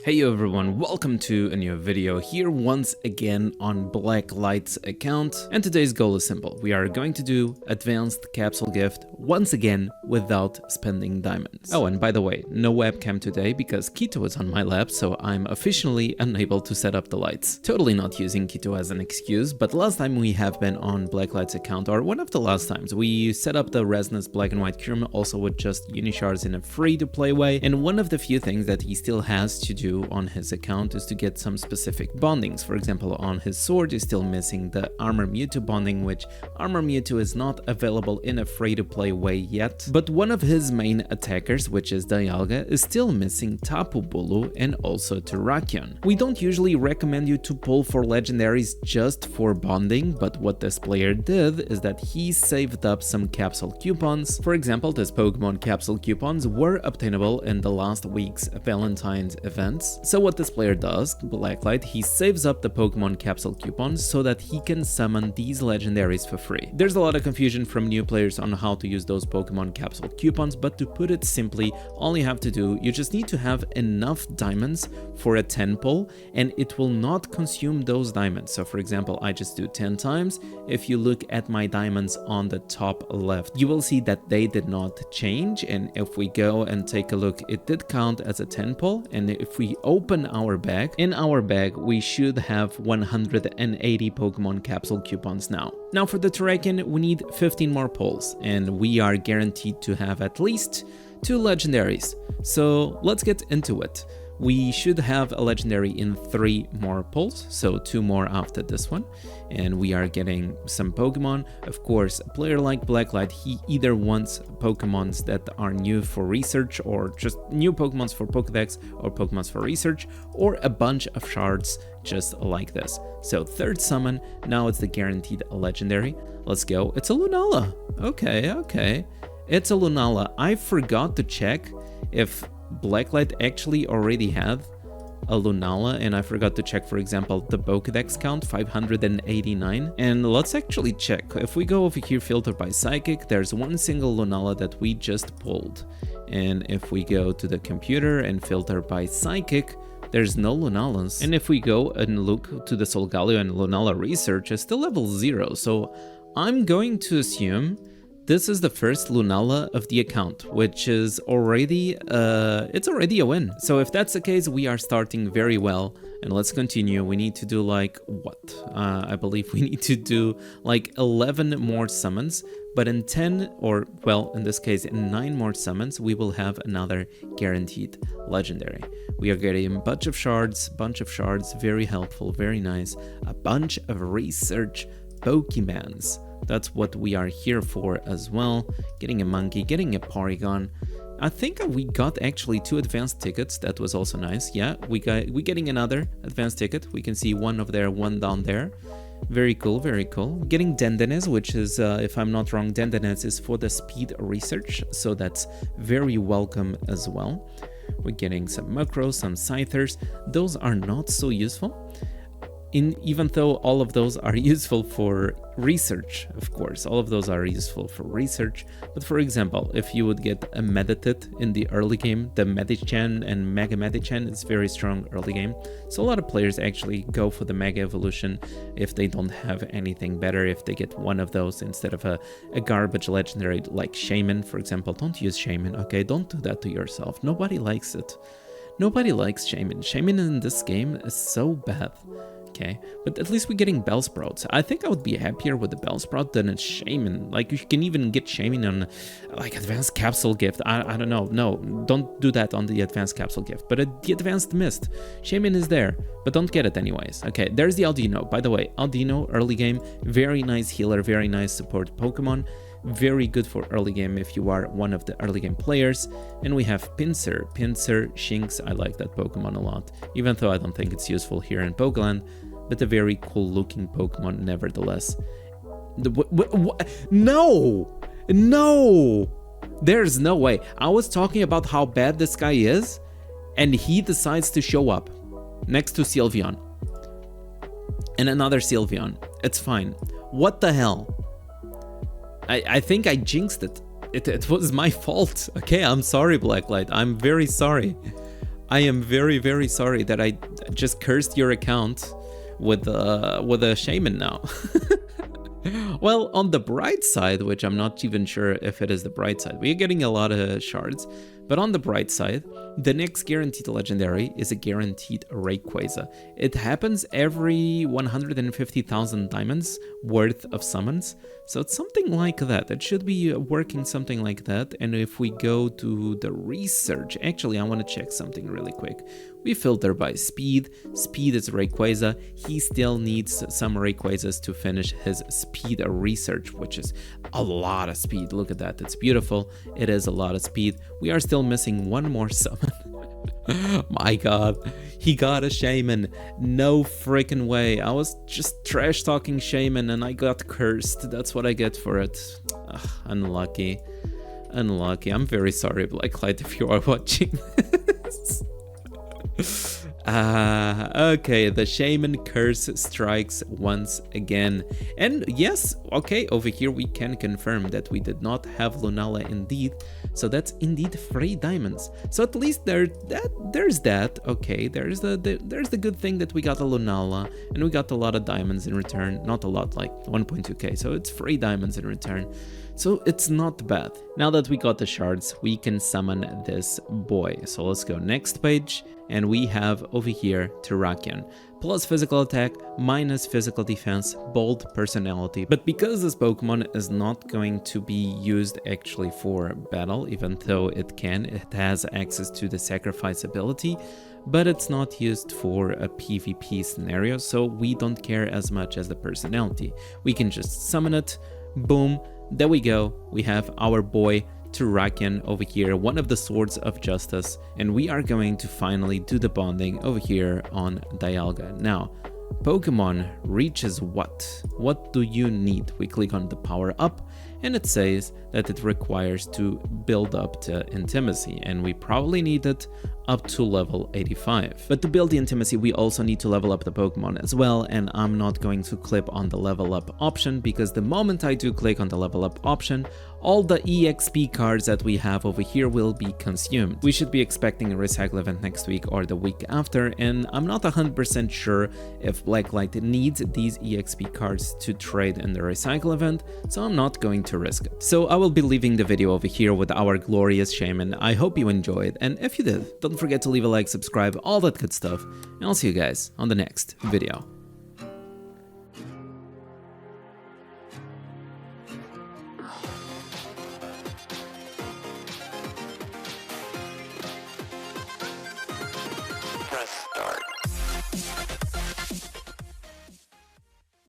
Hey everyone, welcome to a new video here once again on Blacklight's account, and today's goal is simple. We are going to do advanced capsule gift once again without spending diamonds. Oh, and by the way, no webcam today because Keto is on my lap, so I'm officially unable to set up the lights. Totally not using Keto as an excuse, but last time we have been on Blacklight's account, or one of the last times, we set up the Resonance Black and White Chrome also with just Unishards in a free-to-play way, and one of the few things that he still has to do on his account is to get some specific bondings. For example, on his sword is still missing the Armor Mewtwo bonding, which Armor Mewtwo is not available in a free-to-play way yet, but one of his main attackers, which is Dialga, is still missing Tapu Bulu and also Terrakion. We don't usually recommend you to pull for legendaries just for bonding, but what this player did is that he saved up some capsule coupons. For example, this Pokemon capsule coupons were obtainable in the last week's Valentine's events. So what this player does, Blacklight, he saves up the Pokemon capsule coupons so that he can summon these legendaries for free. There's a lot of confusion from new players on how to use those Pokemon capsule coupons, but to put it simply, all you have to do, you just need to have enough diamonds for a 10 pull, and it will not consume those diamonds. So for example, I just do 10 times. If you look at my diamonds on the top left, you will see that they did not change, and if we go and take a look, it did count as a 10 pull, and if we open our bag, in our bag we should have 180 Pokemon capsule coupons now. Now for the Terrakion, we need 15 more pulls, and we are guaranteed to have at least 2 legendaries. So let's get into it. We should have a legendary in 3 more pulls, so 2 more after this one, and we are getting some Pokemon. Of course, a player like Blacklight, he either wants Pokemons that are new for research, or just new Pokemons for Pokedex, or Pokemons for research, or a bunch of shards just like this. So 3rd summon, now it's the guaranteed legendary. Let's go. It's a Lunala. Okay. It's a Lunala. I forgot to check if Blacklight actually already had a Lunala, and I forgot to check, for example, the Pokedex count, 589. And let's actually check. If we go over here, filter by Psychic, there's one single Lunala that we just pulled. And if we go to the computer and filter by Psychic, there's no Lunalas. And if we go and look to the Solgaleo and Lunala research, it's still level 0. So I'm going to assume this is the first Lunala of the account, which is already, it's already a win. So if that's the case, we are starting very well. And let's continue. We need to do like, what? I believe we need to do like 11 more summons, but in 10, or well, in this case, in 9 more summons, we will have another guaranteed legendary. We are getting a bunch of shards, very helpful, very nice. A bunch of research Pokemons. That's what we are here for as well. Getting a monkey, getting a Porygon. I think we got actually 2 advanced tickets. That was also nice. Yeah, we getting another advanced ticket. We can see one over there, one down there. Very cool, very cool. Getting Dendenes, which is, if I'm not wrong, Dendenes is for the speed research, so that's very welcome as well. We're getting some Mukros, some Scythers. Those are not so useful. Even though all of those are useful for research, of course, all of those are useful for research. But for example, if you would get a Meditate in the early game, the Medicham and Mega Medicham is very strong early game. So a lot of players actually go for the Mega Evolution if they don't have anything better, if they get one of those instead of a garbage legendary like Shaman, for example. Don't use Shaman, okay? Don't do that to yourself. Nobody likes it. Nobody likes Shaman. Shaman in this game is so bad. Okay, but at least we're getting Bellsprouts. I think I would be happier with the Bellsprout than a Shaman. Like, you can even get Shaman on, like, Advanced Capsule Gift. I don't know. No, don't do that on the Advanced Capsule Gift. But the Advanced Mist, Shaman is there, but don't get it anyways. Okay, there's the Aldino. By the way, Aldino, early game, very nice healer, very nice support Pokemon. Very good for early game if you are one of the early game players. And we have Pinsir, Shinx. I like that Pokemon a lot, even though I don't think it's useful here in Pokeland, but a very cool looking Pokemon nevertheless. No, there's no way. I was talking about how bad this guy is, and he decides to show up next to Sylveon and another Sylveon. It's fine. What the hell? I think I jinxed it. It was my fault. Okay, I'm sorry, Blacklight. I'm very sorry. I am very, very sorry that I just cursed your account with a shaman now. Well, on the bright side, which I'm not even sure if it is the bright side, we're getting a lot of shards, but on the bright side, the next guaranteed legendary is a guaranteed Rayquaza. It happens every 150,000 diamonds worth of summons, so it's something like that. It should be working something like that, and if we go to the research, actually I want to check something really quick. We filter by speed. Speed is Rayquaza. He still needs some Rayquazas to finish his speed research, which is a lot of speed. Look at that. It's beautiful. It is a lot of speed. We are still missing one more summon. My god. He got a shaman. No freaking way. I was just trash talking shaman and I got cursed. That's what I get for it. Ugh, unlucky. Unlucky. I'm very sorry, Blacklight, if you are watching this. Okay, the shaman curse strikes once again. And yes, okay, over here we can confirm that we did not have Lunala indeed. So that's indeed 3 diamonds. So at least there's that. Okay, there's the good thing that we got a Lunala and we got a lot of diamonds in return. Not a lot, like 1.2k. So it's 3 diamonds in return. So it's not bad. Now that we got the shards, we can summon this boy. So let's go next page, and we have over here Terrakion. Plus physical attack, minus physical defense, bold personality. But because this Pokemon is not going to be used actually for battle, even though it has access to the sacrifice ability, but it's not used for a PvP scenario, so we don't care as much as the personality. We can just summon it, boom. There we go, we have our boy Terrakion over here, one of the swords of justice, and we are going to finally do the bonding over here on Dialga. Now, Pokemon reaches what? What do you need? We click on the power up, and it says that it requires to build up to intimacy, and we probably need it up to level 85. But to build the intimacy, we also need to level up the Pokemon as well, and I'm not going to click on the level up option, because the moment I do click on the level up option, all the EXP cards that we have over here will be consumed. We should be expecting a recycle event next week or the week after, and I'm not 100% sure if Blacklight needs these EXP cards to trade in the recycle event, so I'm not going to risk it. So I will be leaving the video over here with our glorious shaman. I hope you enjoyed, and if you did, don't forget to leave a like, subscribe, all that good stuff, and I'll see you guys on the next video.